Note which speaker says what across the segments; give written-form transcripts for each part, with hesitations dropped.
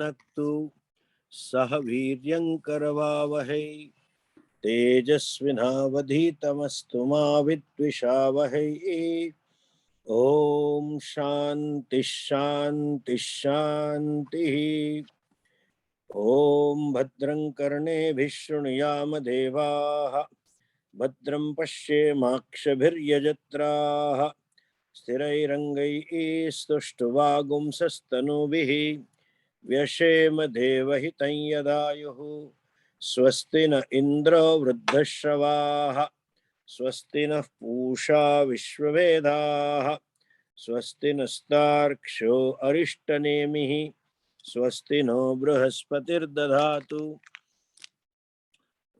Speaker 1: भुनक्तु सह वीर्यं करवावहै तेजस्विनावधीतमस्तु मा विद्विषावहै। ओम शांति शांति शांति। ओम भद्रं कर्णेभिः शृणुयाम देवाः भद्रं पश्येमाक्षभिर्यजत्राः स्थिरैरङ्गैः स्तुष्टुवागुंसस्तनूभिः व्यशेम देवहितं यदायुः। स्वस्ति न इन्द्रो वृद्धश्रवाः स्वस्ति नः पूषा विश्ववेदाः स्वस्ति नस्तार्क्ष्यो अरिष्टनेमिः स्वस्ति नो बृहस्पतिर्दधातु।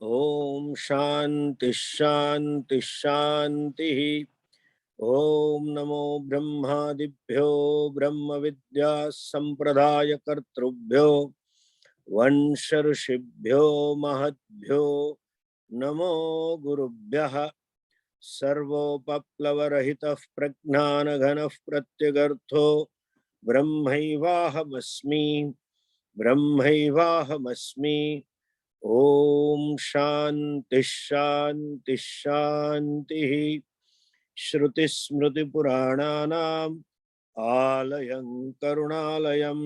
Speaker 1: ओम शांति शांति शांति। ओम नमो ब्रह्मादिभ्यो ब्रह्म विद्या संप्रदाय कर्तृभ्यो वंश ऋषिभ्यो महद्भ्यो नमो गुरुभ्यः। सर्वोपप्लवरहितः प्रज्ञानघनः प्रत्यगर्थो ब्रह्मैवाहमस्मि ब्रह्मैवाहमस्मि। ओम शांति शांति शांति। श्रुतिस्मृतिपुराणानाम् आलयं करुणालयं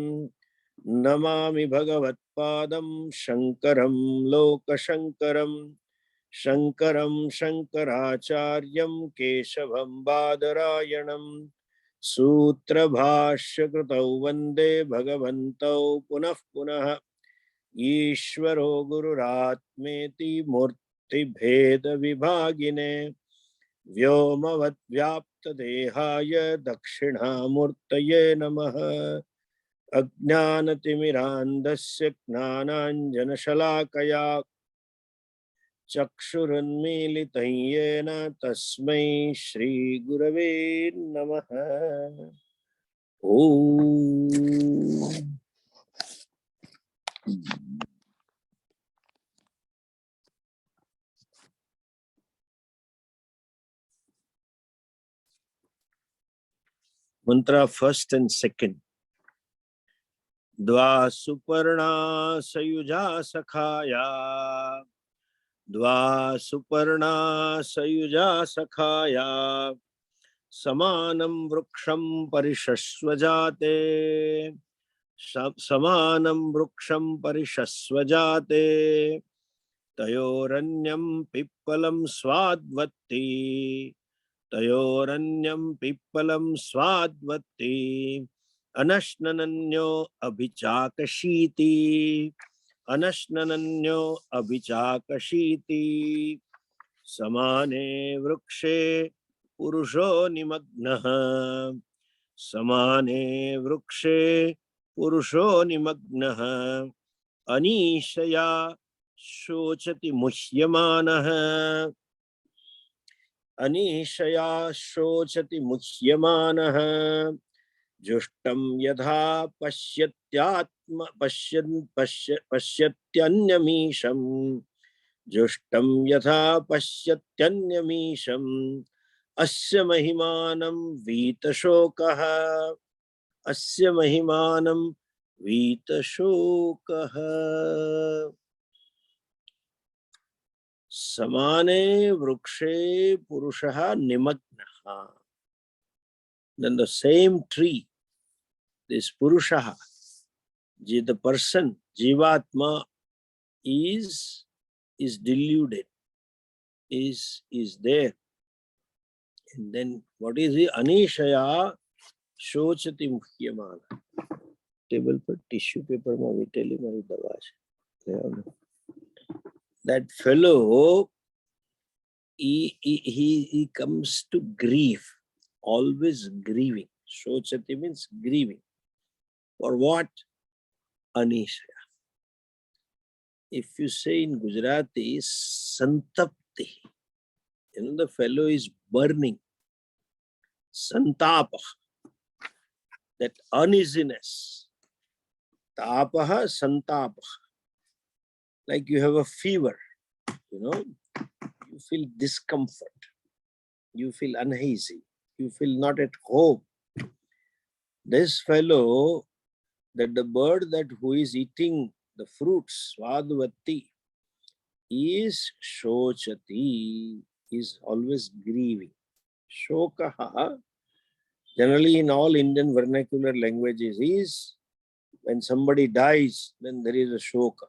Speaker 1: नमामि भगवत्पादं शङ्करं लोकशङ्करं। शङ्करं शङ्कराचार्यं केशवं बादरायणं सूत्रभाष्यकृतौ वन्दे भगवन्तौ पुनः पुनः। ईश्वरो गुरुरात्मेति मूर्तिभेदविभागिने व्योमवद्व्याप्तदेहाय दक्षिणामूर्तये नमः। अज्ञानतिमिरान्धस्य ज्ञानाञ्जनशलाकया चक्षुरुन्मीलितं येन तस्मै श्रीगुरवे नमः। ओम Mantra first and second. Dva suparna sayuja sakhaya. Dva suparna sayuja sakhaya. Samanam vruksham parishasvajate. Samanam vruksham parishasvajate. Tayoranyam pippalam swadvatti. तयोरन्यं पिप्पलं स्वाद्वत्ति अनश्ननन्यो अभिचाकशीति अनश्ननन्यो अभिचाकशीति समाने वृक्षे पुरुषो निमग्नः समाने वृक्षे पुरुषो निमग्नः अनीशया शोचति मुह्यमानः अनीशया शोचति मुह्यमानः जुष्टं यथा पश्यत्यन्यमीशं जुष्टं यथा पश्यत्यन्यमीशं अस्य महिमानं वीतशोकः अस्य महिमानं वीतशोकः। समाने वृक्षे पुरुषः निमग्नः. Then the same tree, this purusha, the person, jivatma, is deluded, is there. And then what is he? Anishaya shochati muhyamana. Table पर tissue paper में विटेली मारी दवा से. That fellow, he comes to grieve, always grieving. Shochati means grieving. For what? Anishaya. If you say in Gujarati, santapti, the fellow is burning. Santapa, that uneasiness. Tapaha, santapa. Like you have a fever, you feel discomfort, you feel uneasy, you feel not at home. This fellow that the bird that who is eating the fruits, Svadvati, is shochati, is always grieving. Shokaha, generally in all Indian vernacular languages, is when somebody dies, then there is a shoka.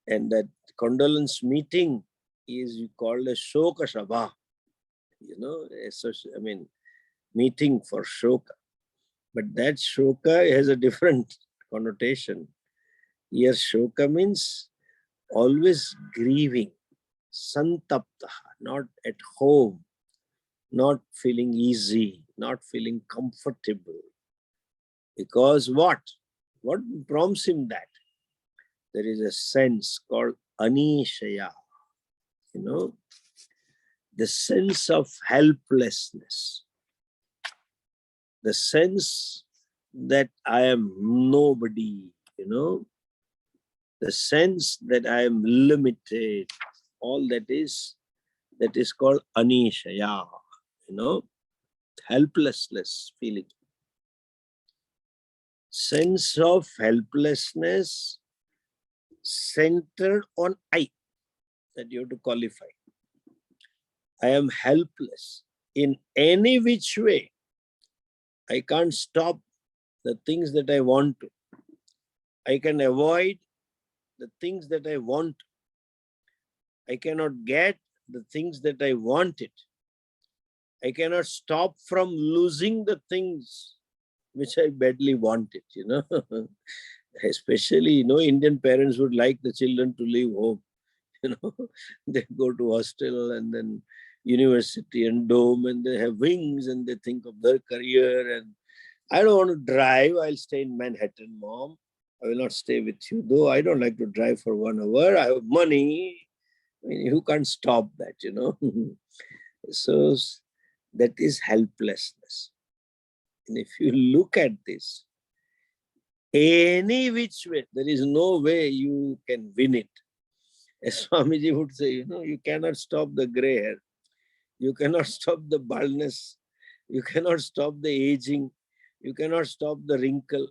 Speaker 1: and that condolence meeting is called a shoka sabha. I mean, meeting for shoka. But that shoka has a different connotation. Here, shoka means always grieving, santapta, not at home, not feeling easy, not feeling comfortable. Because what? What prompts him that? There is a sense called anishaya, the sense of helplessness, the sense that I am nobody, the sense that I am limited, all that is called anishaya, helplessness feeling. Sense of helplessness centered on I, that you have to qualify. I am helpless in any which way. I can't stop the things that I want to. I can avoid the things that I want. I cannot get the things that I wanted. I cannot stop from losing the things which I badly wanted, Especially, Indian parents would like the children to leave home. They go to hostel and then university and dome, and they have wings and they think of their career. And I don't want to drive. I'll stay in Manhattan, Mom. I will not stay with you, though I don't like to drive for 1 hour. I have money. I mean, you can't stop that, So that is helplessness. And if you look at this, any which way, there is no way you can win it. As Swamiji would say, you cannot stop the gray hair. You cannot stop the baldness. You cannot stop the aging. You cannot stop the wrinkle.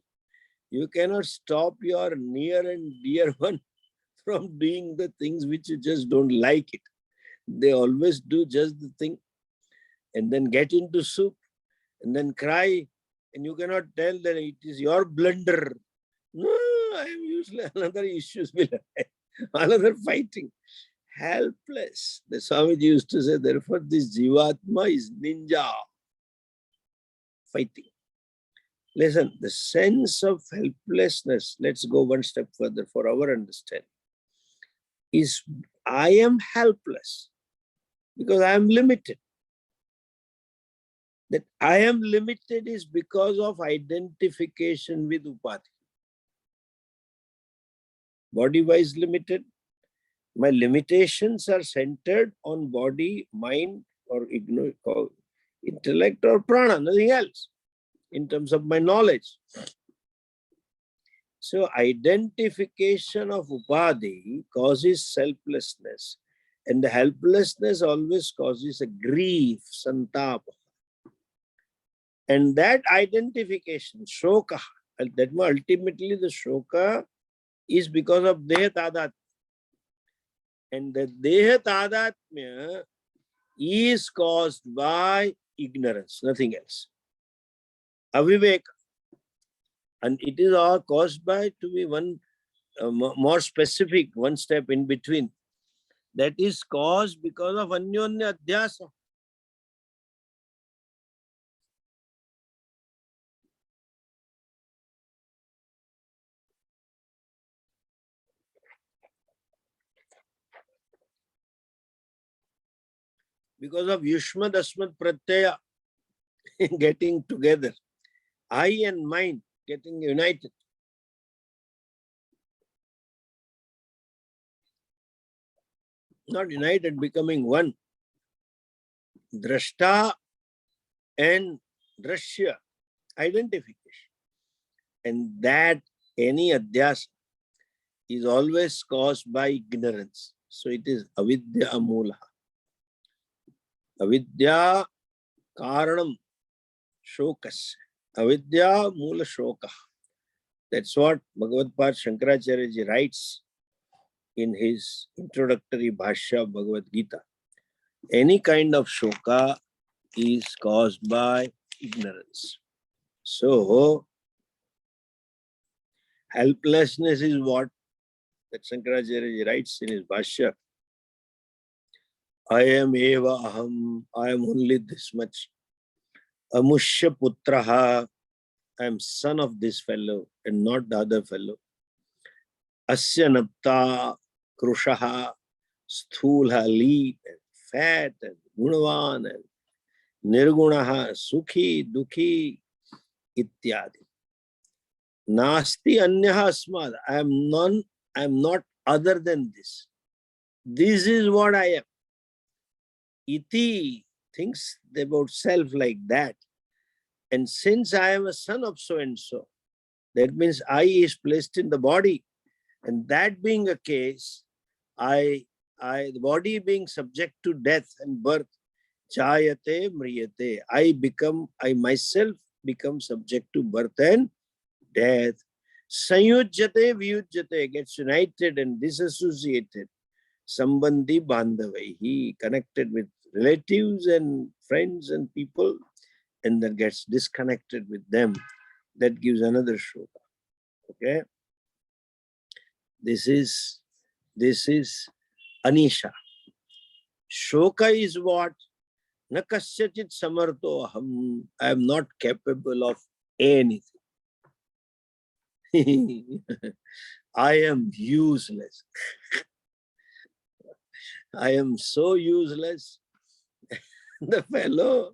Speaker 1: You cannot stop your near and dear one from doing the things which you just don't like it. They always do just the thing and then get into soup and then cry, and you cannot tell that it is your blunder. No, I am usually another issues will another fighting. Helpless. The Swamiji used to say, therefore, this Jivatma is ninja. Fighting. Listen, the sense of helplessness, let's go one step further for our understanding, is I am helpless because I am limited. That I am limited is because of identification with upadhi. Body-wise limited. My limitations are centered on body, mind, or intellect or prana, nothing else, in terms of my knowledge. So identification of upadhi causes selflessness, and the helplessness always causes a grief, santapa. And that identification, shoka, that ultimately the shoka is because of deha tadatmya. And the deha tadatmya is caused by ignorance, nothing else. Aviveka. And it is all caused by, to be one more specific, one step in between. That is caused because of anyonya adhyasa. Because of yushmad asmad pratyaya getting together. I and mind getting united. Not united, becoming one. Drashta and drashya, identification. And that any adhyasa is always caused by ignorance. So it is avidya amula. Avidya karanam shokas. Avidya Mula Shoka. That's what Bhagavad Pad Shankaracharya ji writes in his introductory Bhashya of Bhagavad Gita. Any kind of shoka is caused by ignorance. So, helplessness is what that Shankaracharya writes in his Bhashya. I am eva aham, I am only this much. Amushya putraha, I am son of this fellow and not the other fellow. Asya napta krushaha, sthula, lean and fat and gunavan and nirgunaha, sukhi, dukhi, ityadi. Nasti anyaha asmad, I am not other than this. This is what I am. Iti thinks about self like that. And since I am a son of so and so, that means I is placed in the body. And that being a case, the body being subject to death and birth, chayate mriyate, I myself become subject to birth and death. Sanyujyate viyujyate, gets united and disassociated. Sambandhi bandhavaihi, connected with relatives and friends and people, and then gets disconnected with them. That gives another shoka. Okay? This is anisha. Shoka is what? Na kasyachit samartho aham. I am not capable of anything. I am useless. I am so useless. The fellow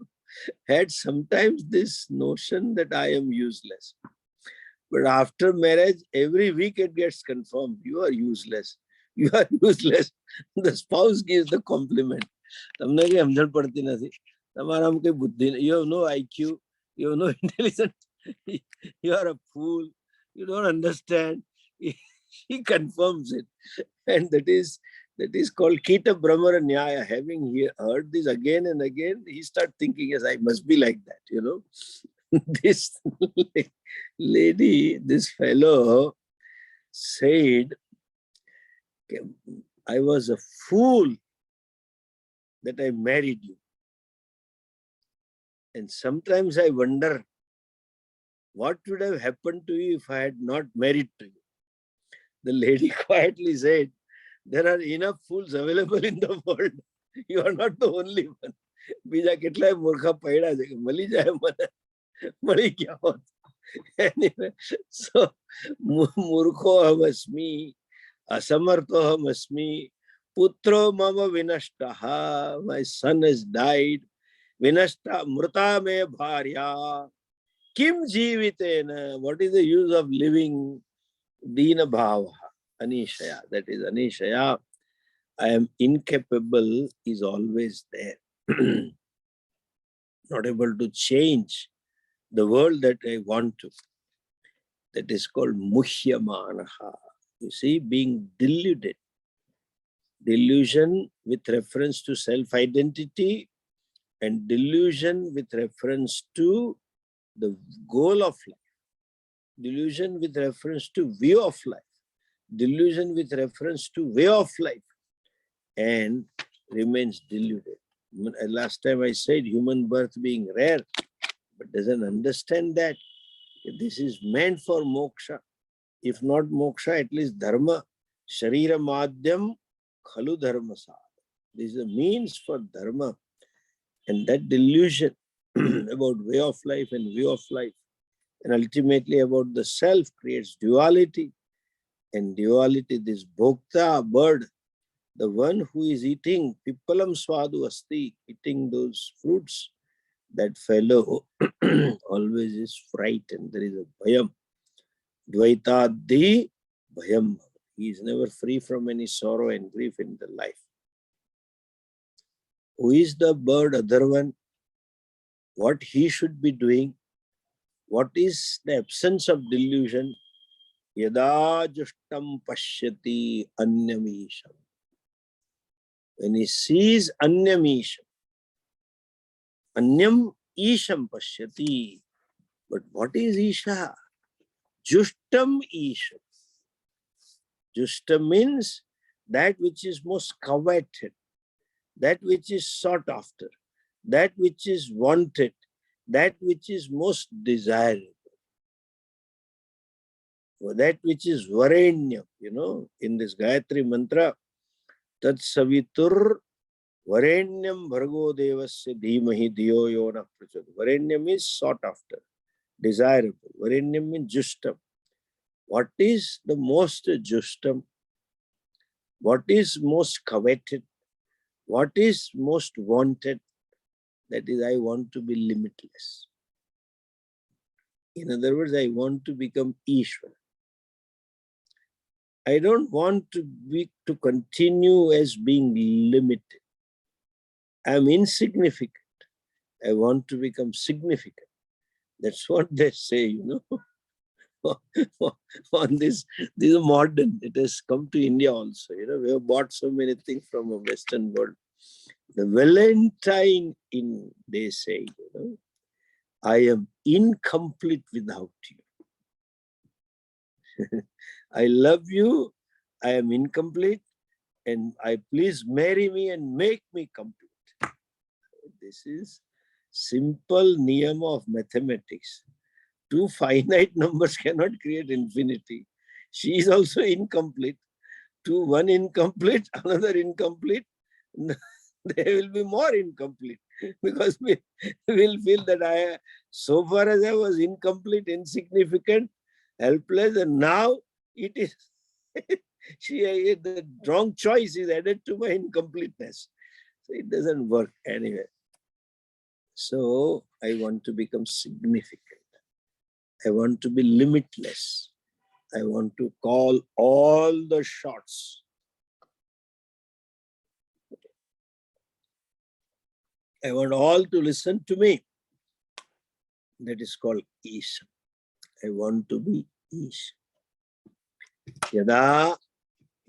Speaker 1: had sometimes this notion that I am useless. But after marriage, every week it gets confirmed. You are useless. You are useless. The spouse gives the compliment. You have no IQ. You have no intelligence. You are a fool. You don't understand. He confirms it. And that is called Kita Brahmara Nyaya. Having heard this again and again, he starts thinking, yes, I must be like that, This lady, this fellow said, I was a fool that I married you. And sometimes I wonder, what would have happened to you if I had not married to you? The lady quietly said, there are enough fools available in the world. You are not the only one. Bija ketla murkha paida je mali jaye mana mali kya hota. Anyway, so murkho ham asmi, asamartho ham asmi, putro mama vinashtaha, my son has died, vinashta mruta me bharya, kim jivitena, what is the use of living? Dina bhava, anishaya, that is anishaya. I am incapable is always there. Not able to change the world that I want to. That is called muhyamanaha. You see, being deluded. Delusion with reference to self-identity and delusion with reference to the goal of life. Delusion with reference to view of life. Delusion with reference to way of life. And remains deluded. Last time I said human birth being rare, but doesn't understand that this is meant for moksha. If not moksha, at least dharma. Sharira madhyam khalu dharma sadha. This is a means for dharma. And that delusion about way of life and view of life, and ultimately about the self, creates duality. And duality, this bhokta, bird, the one who is eating pippalam swadu asti, eating those fruits, that fellow always is frightened. There is a bhayam. Dvaitadi bhayam. He is never free from any sorrow and grief in the life. Who is the bird, other one? What he should be doing? What is the absence of delusion? Yada justam pashyati anyamisham. When he sees anyamisham, anyam isham pashyati, But what is Isha? Jushtam Isha. Jushtam means that which is most coveted, that which is sought after, that which is wanted, that which is most desirable, that which is Varenyam. In this Gayatri mantra, Tat Savitur Varenyam Bhargo Devasya Dhimahi Dhiyo Yona Prachod. Varenyam is sought after, desirable. Varenyam means Jushtam. What is the most Jushtam? What is most coveted? What is most wanted? That is, I want to be limitless. In other words, I want to become Ishvara. I don't want to continue as being limited. I am insignificant. I want to become significant. That's what they say, on this is modern. It has come to India also. We have bought so many things from a Western world. The Valentine they say, I am incomplete without you. I love you, I am incomplete, and I please marry me and make me complete. This is simple niyam of mathematics. Two finite numbers cannot create infinity. She is also incomplete. One incomplete, another incomplete. They will be more incomplete because we will feel that so far as I was incomplete, insignificant, helpless, and now it is the wrong choice is added to my incompleteness. So it doesn't work anyway. So I want to become significant. I want to be limitless. I want to call all the shots. I want all to listen to me. That is called Isha. I want to be Isha. Yada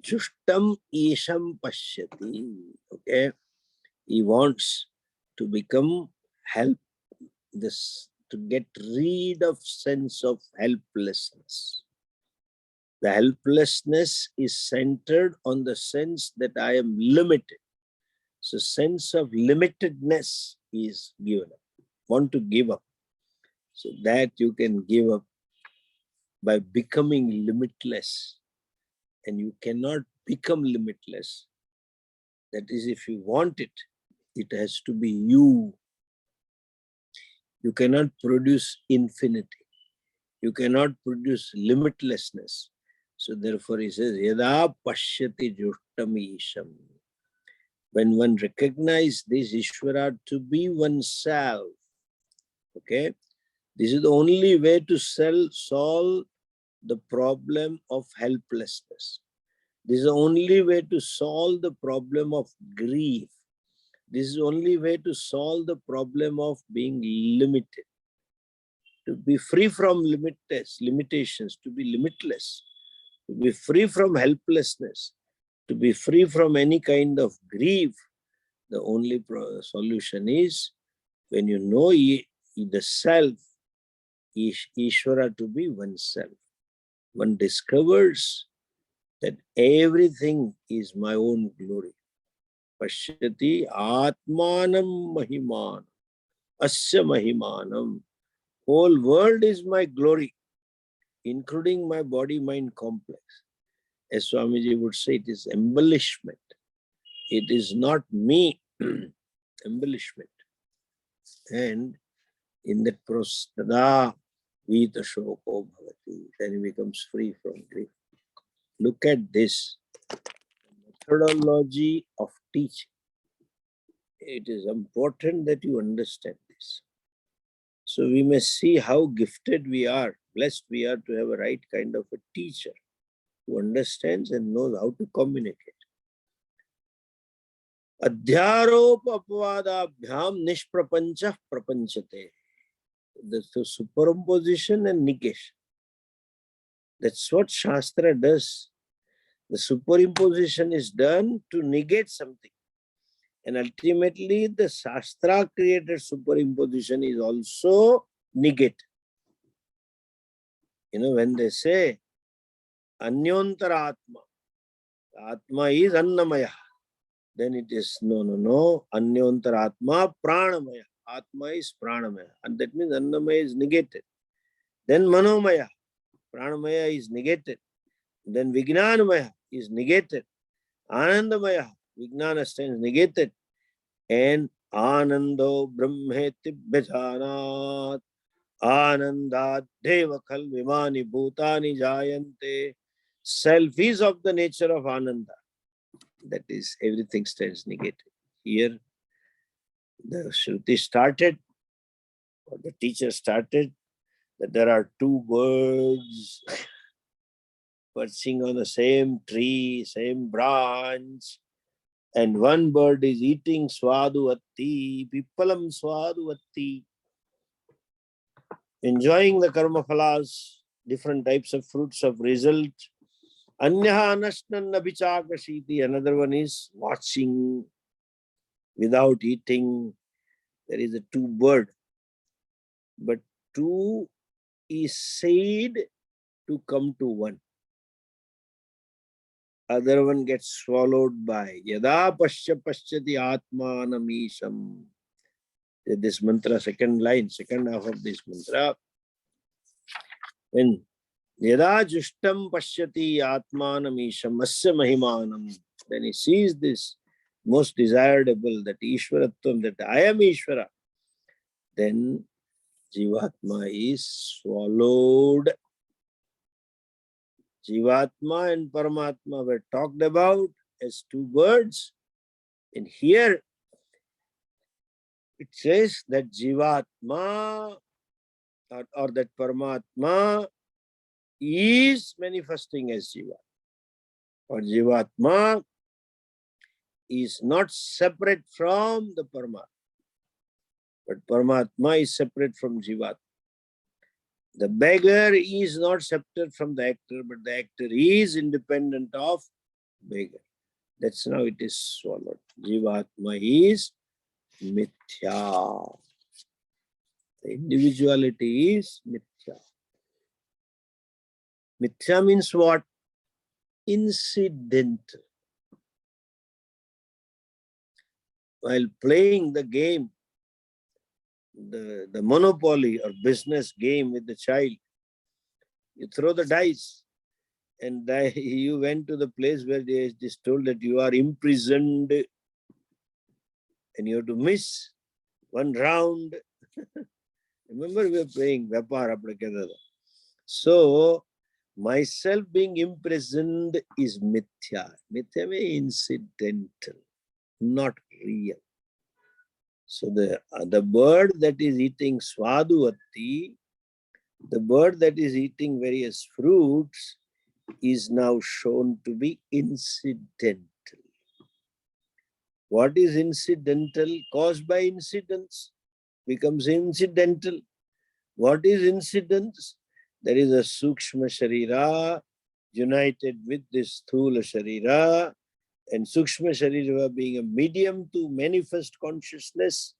Speaker 1: Jushtam Isham Pashyati. Okay. He wants to become to get rid of sense of helplessness. The helplessness is centered on the sense that I am limited. So sense of limitedness is given up. Want to give up. So that you can give up by becoming limitless. And you cannot become limitless. That is, if you want it, it has to be you. You cannot produce infinity. You cannot produce limitlessness. So therefore he says, Yada Pashyati Jushtam Isham. When one recognizes this Ishvara to be oneself, okay, this is the only way to solve the problem of helplessness. This is the only way to solve the problem of grief. This is the only way to solve the problem of being limited. To be free from limitations, to be limitless, to be free from helplessness, to be free from any kind of grief. The only solution is when you know the self, Ishvara to be oneself. One discovers that everything is my own glory. Pashyati Atmanam Mahiman, Asya Mahimanam. Whole world is my glory, including my body-mind complex. As Swamiji would say, it is embellishment. It is not me, embellishment. And in that process, tada vita shoko bhavati, then he becomes free from grief. Look at this methodology of teaching. It is important that you understand this. So we may see how gifted we are, blessed we are to have a right kind of a teacher who understands and knows how to communicate. Adhyaropa apvadabhyam nishprapancha prapanchate. The superimposition and negation. That's what Shastra does. The superimposition is done to negate something. And ultimately, the Shastra created superimposition is also negated. when they say Anyontara Atma, Atma is Annamaya, then it is no. Anyontara Atma Pranamaya. Atma is Pranamaya. And that means Annamaya is negated. Then Manomaya, Pranamaya is negated. Then Vijnanamaya is negated. Anandamaya, Vijnana stands negated. And Anando Brahmeti Bhajanat. Anandat Deva Khal Vimani Bhutani Jayante. Self is of the nature of Ananda. That is, everything stands negated. Here, the Shruti started, or the teacher started, that there are two birds perching on the same tree, same branch, and one bird is eating swaduvatti, pippalam swaduvatti, enjoying the karma phalas, different types of fruits of result. Anyaha anashnan abhichakashiti, another one is watching without eating. There is a two bird, but two is said to come to one. Other one gets swallowed by Yada Pasya Pasyati Atmanamisham. This mantra, second line, second half of this mantra. When Yada Jushtam Pasyati Atmanamisham Asya Mahimanam, then he sees this most desirable, that Ishwaratvam, that I am Ishvara, then Jivatma is swallowed. Jivatma and Paramatma were talked about as two birds. And here it says that Jivatma or that Paramatma is manifesting as Jiva. Or Jivatma is not separate from the Paramatma. But Paramatma is separate from Jivatma. The beggar is not separate from the actor, but the actor is independent of beggar. That's how it is swallowed. Jivatma is mithya. The individuality is mithya. Mithya means what? Incidental. While playing the game, the monopoly or business game with the child, you throw the dice, and you went to the place where they just told that you are imprisoned and you have to miss one round. Remember, we were playing Vyapar Aprakadada. So, myself being imprisoned is mithya. Mithya means incidental, not real. So, the bird that is eating swaduvatti, the bird that is eating various fruits, is now shown to be incidental. What is incidental? Caused by incidents becomes incidental. What is incidence? There is a Sukshma Sharira united with this Sthula Sharira, and Sukshma Sharira being a medium to manifest consciousness.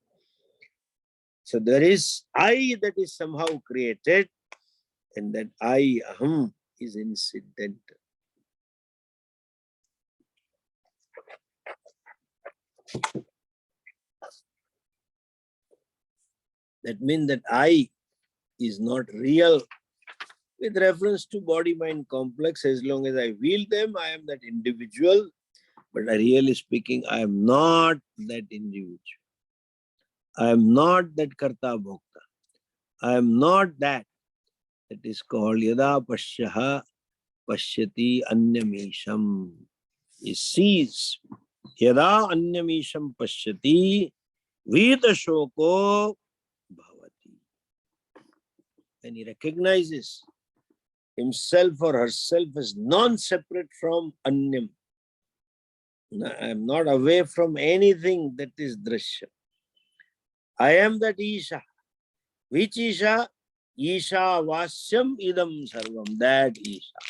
Speaker 1: So there is I that is somehow created, and that I, aham, is incidental. That means that I is not real. With reference to body-mind complex, as long as I wield them, I am that individual. But really speaking, I am not that individual. I am not that karta bhokta. I am not that. That is called yada pashyaha pashyati anyamisham. He sees yada anyamisham pashyati vita shoko bhavati. And he recognizes himself or herself as non-separate from anyam. I am not away from anything that is drashya. I am that Isha. Which Isha? Isha Vasyam Idam Sarvam. That Isha.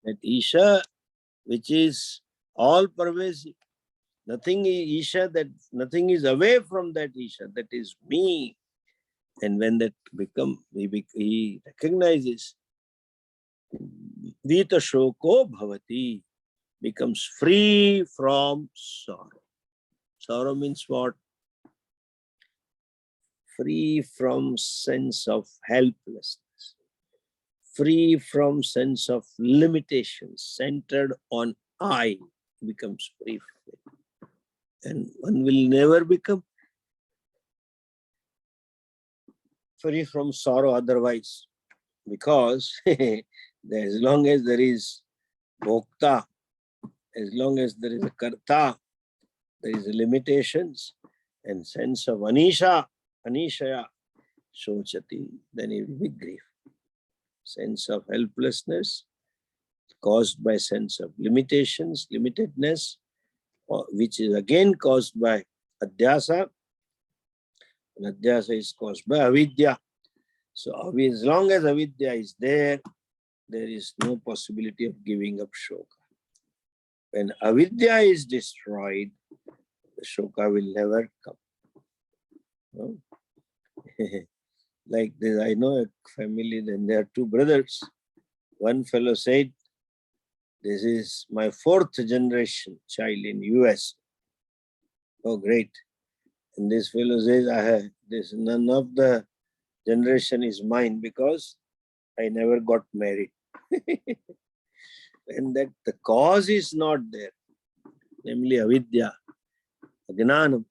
Speaker 1: That Isha which is all pervasive. Nothing is Isha, that nothing is away from that Isha. That is me. And when that he recognizes Vita shoko bhavati, becomes free from sorrow. Sorrow means what? Free from sense of helplessness, free from sense of limitations, centered on I, becomes free from it. And one will never become free from sorrow otherwise, because as long as there is bhokta, as long as there is a karta, there is limitations and sense of anishaya, shochati, then it will be grief. Sense of helplessness caused by sense of limitations, limitedness, which is again caused by adhyasa, and adhyasa is caused by avidya. So as long as avidya is there, there is no possibility of giving up shoka. When avidya is destroyed, the shoka will never come. No? Like this, I know a family, then there are two brothers. One fellow said, this is my 4th generation child in US. Oh, great. And this fellow says, none of the generation is mine because I never got married. And that the cause is not there, namely avidya, jnanam.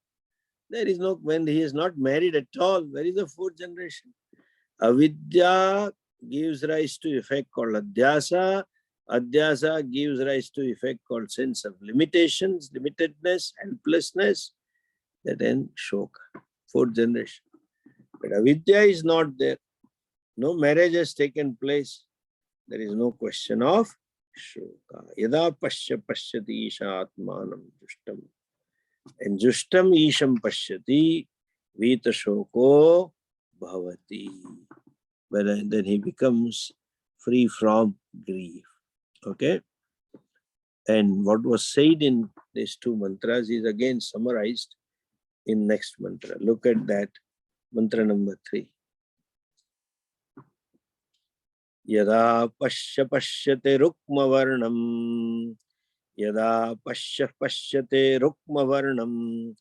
Speaker 1: There is no, when he is not married at all, where is the 4th generation? Avidya gives rise to effect called adhyasa. Adhyasa gives rise to effect called sense of limitations, limitedness, helplessness. That ends shoka, 4th generation. But avidya is not there. No marriage has taken place. There is no question of shoka. Yada pasya pasyati isha atmanam jushtam. And jushtam isham pasyati vita shoko bhavati. But then he becomes free from grief. Okay? And what was said in these 2 mantras is again summarized in next mantra. Look at that. Mantra number 3. Yada pashyate rukma varnam, yada pashyate rukma varnam,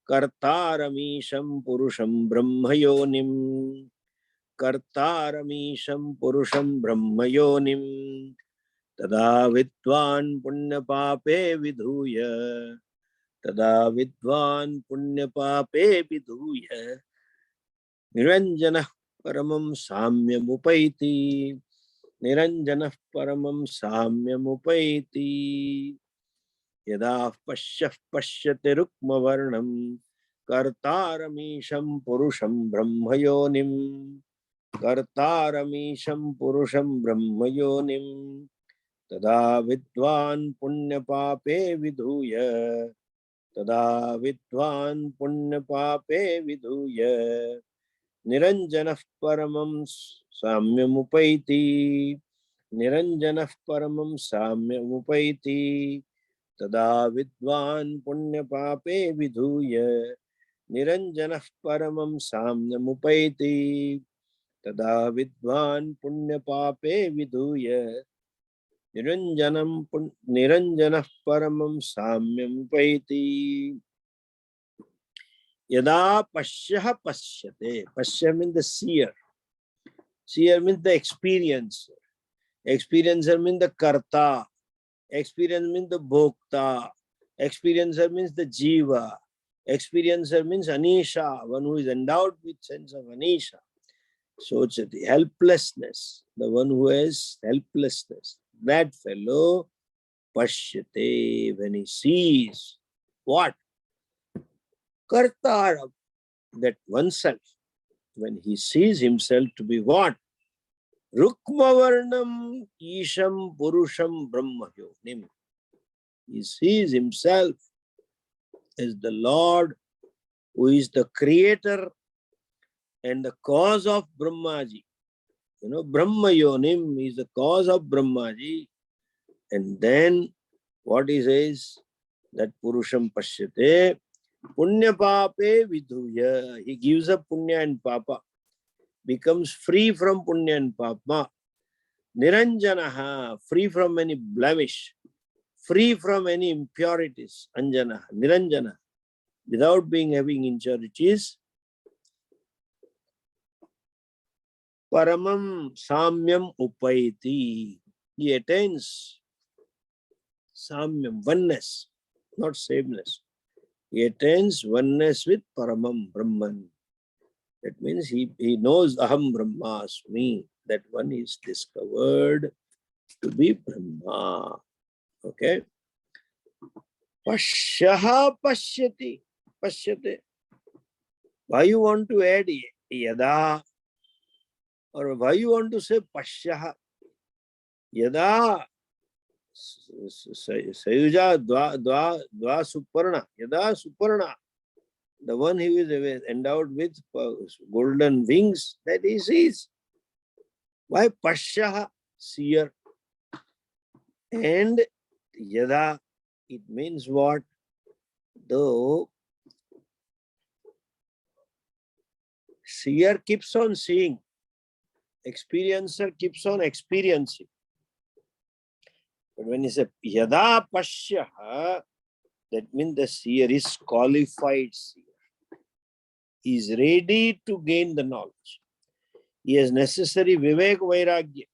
Speaker 1: kartaramisham purusham brahmayonim, kartaramisham purusham brahmayonim, tada vidvan punya pape vidhuya, tada vidvan punya pape vidhuya, niranjana paramam samyam upaiti, niranjana paramam samyam upaiti, yada pashyate rukma varnam, kartaramisham purusham brahmayonim, kartaramisham purusham brahmayonim, tada vidvan punya pape vidhuya, tada vidvan punya pape vidhuya, niranjana paramam samyam upaiti, niranjana paramam samyam upaiti, tada vidvan punya pape vidhuya, niranjana paramam samyam upaiti, tada vidvan punya pape vidhuya, niranjana paramam samyam upaiti. Yada pasyaha pasyate. Pasya means the seer. Seer means the experiencer. Experiencer means the karta. Experience means the bhokta. Experiencer means the jiva. Experiencer means anisha, one who is endowed with sense of anisha. So it's the helplessness, the one who has helplessness. That fellow, pashyate, when he sees what? Kartara, that oneself, when he sees himself to be what? Rukmavarnam isham purusham brahmayonim. He sees himself as the Lord who is the creator and the cause of Brahmaji. You know, Brahmayonim is the cause of Brahmaji. And then what he says, that Purusham Pashyate, Punya Pape Vidhuya. He gives up Punya and Papa, becomes free from Punya and Papa. Niranjanaha, free from any blemish, free from any impurities. Anjana, Niranjana, without having impurities. Paramam Samyam Upaiti. He attains Samyam, oneness, not sameness. He attains oneness with Paramam, Brahman. That means he knows Aham Brahmasmi. That one is discovered to be Brahma. Okay? Pashyaha Pashyati. Pashyate. Why you want to add Yada? Or why you want to say Pashyaha? Yada Sayuja Dva Suparna. Yada Suparna. The one who is endowed with golden wings, that he sees. Why Pashyaha? Seer. And Yada, it means what? Though seer keeps on seeing, experiencer keeps on experiencing. But when he says Yada Pashyaha, that means the seer is qualified seer. He is ready to gain the knowledge. He has necessary Vivek Vairagya.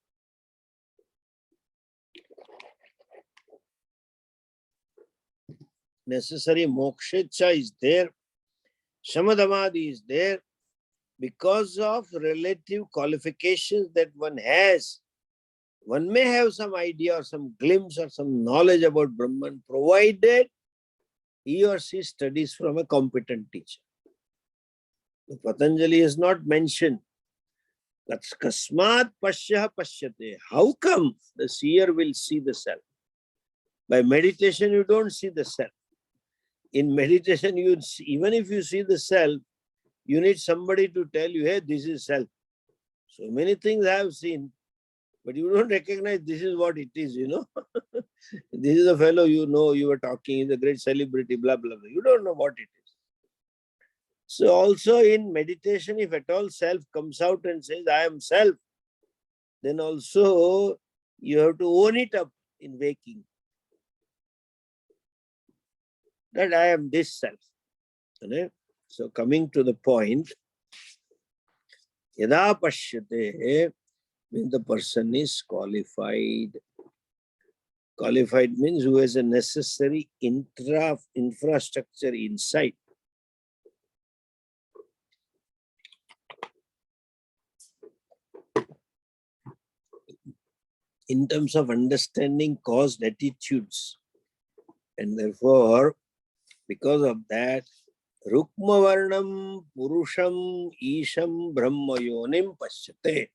Speaker 1: Necessary moksha is there. Shamadhamadi is there. Because of relative qualifications that one has, one may have some idea or some glimpse or some knowledge about Brahman, provided he or she studies from a competent teacher. Patanjali is not mentioned. That's Kasmat Pashyaha Pashyate. How come the seer will see the self? By meditation, you don't see the self. In meditation, even if you see the self, you need somebody to tell you, hey, this is self. So many things I have seen, but you don't recognize this is what it is, This is a fellow you were talking, he's a great celebrity, blah, blah, blah. You don't know what it is. So also in meditation, if at all self comes out and says, I am self, then also you have to own it up in waking. That I am this self. Okay? So coming to the point, Yada Pashyate, when the person is qualified. Qualified means who has a necessary infrastructure inside. In terms of understanding caused attitudes. And therefore, because of that, Rukma Varnam Purusham Isham Brahma Yonim Pashyate.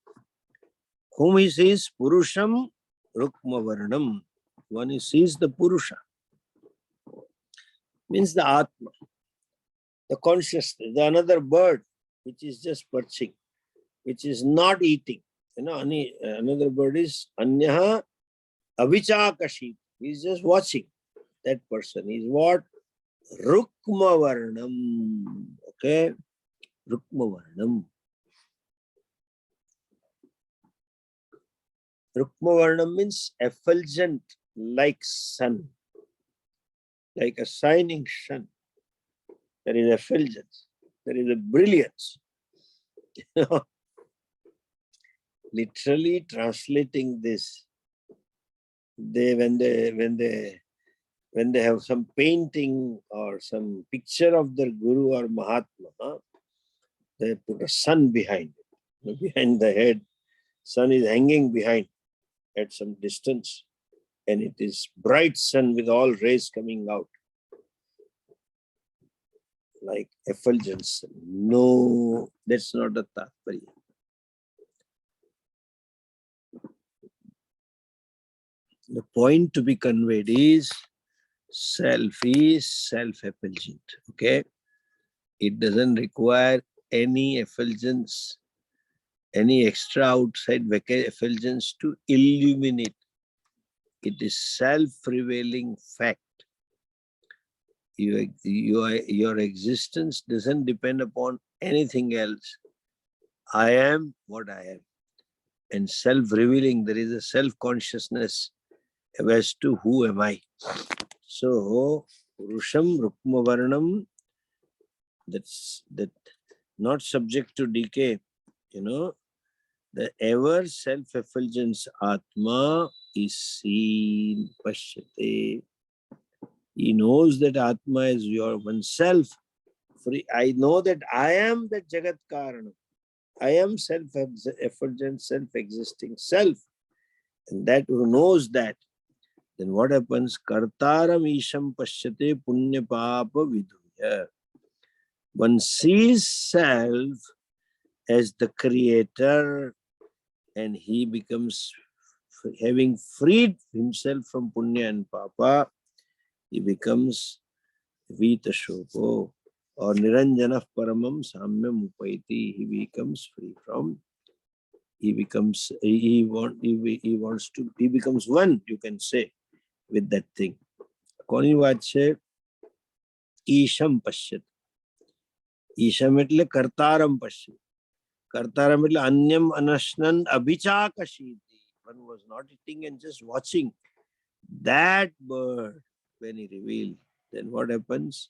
Speaker 1: Whom he sees Purusham Rukma Varnam. One who sees the Purusha. Means the Atma. The consciousness, the another bird which is just perching, which is not eating. Another bird is Anyaha Avichakashi. He is just watching. That person is what? Rukma Varnam. Okay? Rukma Varnam. Rukma Varnam means effulgent like sun. Like a shining sun. There is effulgence. There is a brilliance. Literally translating this, when they have some painting or some picture of their Guru or Mahatma, they put a sun behind it. Behind the head, sun is hanging behind at some distance, and it is bright sun with all rays coming out. Like effulgence. No, that's not a tathparya. The point to be conveyed is self is self-effulgent. Okay? It doesn't require any effulgence, any extra outside effulgence to illuminate. It is self-prevailing fact. Your existence doesn't depend upon anything else. I am what I am. and self-revealing. There is a self-consciousness as to who am I. So, Purusham Rukma Varnam, that not subject to decay, the ever self-effulgence Atma is seen, Pashyate. He knows that Atma is your oneself. Free. I know that I am the Jagat Karanam. I am self-effulgent, self-existing self. And that who knows that, then what happens? Kartaram Isham Pashyate Punya Papa Viduya. One sees self as the creator, and he becomes, having freed himself from Punya and Papa, he becomes Vita Shoko or Niranjana Paramam Samyam Upaiti. He becomes free from, he becomes one, you can say, with that thing. Koni વાત છે? Isham Pashyat. Isham એટલે Kartaram Pashyat. Kartaram એટલે Anyam Anashnan Abhichakashiti. One was not eating and just watching that bird. When he revealed, then what happens?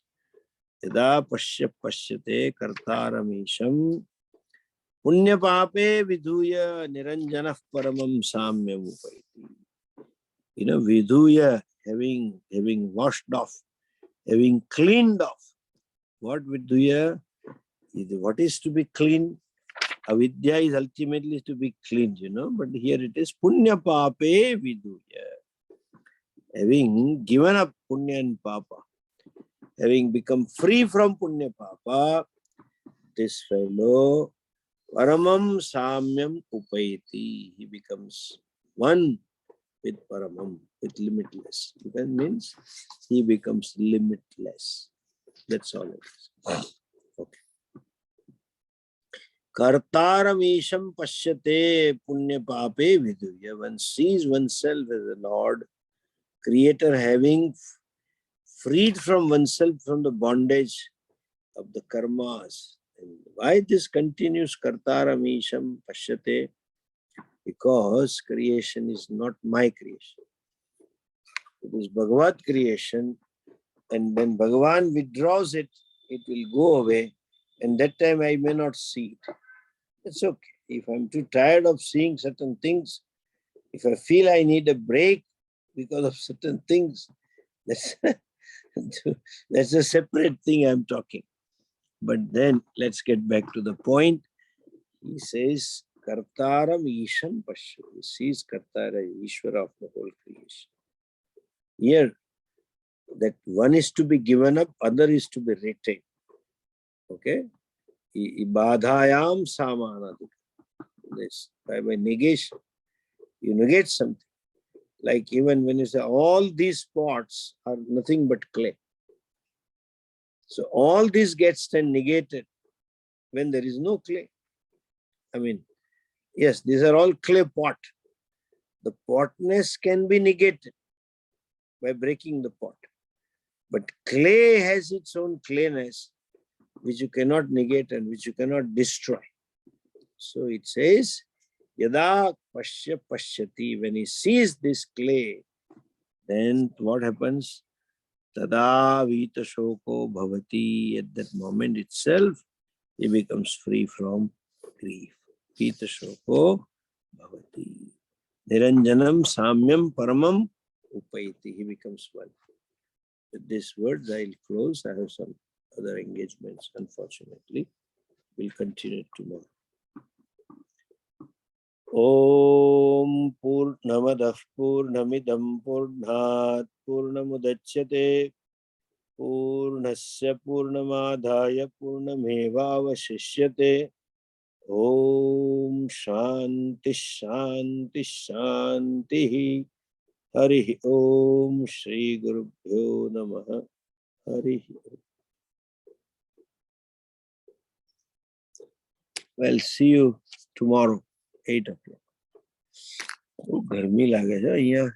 Speaker 1: Yada pashyate kartaram isham punya pape vidhuya niranjana paramam samyam upaiti. Vidhuya, having washed off, having cleaned off. What vidhuya? What is to be cleaned? Avidya is ultimately to be cleaned, but here it is punya pape vidhuya. Having given up punya and papa, having become free from punya papa, this fellow paramam samyam upaiti. He becomes one with paramam, with limitless. That means he becomes limitless. That's all it is. Okay. Kartaram isham pashyate punya pape viduya. One sees oneself as a Lord, creator, having freed from oneself from the bondage of the karmas. And why this continues Kartaram Isham Pashyate? Because creation is not my creation. It is Bhagavad creation, and when Bhagavan withdraws it, it will go away, and that time I may not see it. It's okay. If I'm too tired of seeing certain things, if I feel I need a break because of certain things, that's a separate thing I'm talking. But then let's get back to the point. He says, Kartaram Isham Pashu. He sees Kartara, Ishvara of the whole creation. Here, that one is to be given up, other is to be retained. Okay? Ibadhayam samana. This by negation. You negate something. Like even when you say all these pots are nothing but clay. So all this gets then negated when there is no clay. I mean, yes, these are all clay pot. The potness can be negated by breaking the pot. But clay has its own clayness, which you cannot negate and which you cannot destroy. So it says, Yada Pashya Pashyati, when he sees this clay, then what happens? Tada Vita Shoko Bhavati. At that moment itself, he becomes free from grief. Vita Shoko Bhavati. Niranjanam Samyam Paramam Upaiti. He becomes one. With these words, I'll close. I have some other engagements, unfortunately. We'll continue tomorrow. Om Purnamadah Purnamidam Purnat Purnamudachyate Purnasya Purnamadhaya Purnamevavashishyate. Om Shanti Shanti Shanti. Hari Om Shri Gurubhyo Namaha. Hari Om. Well, see you tomorrow, 8 o'clock. गर्मी लागे છે અહીંયા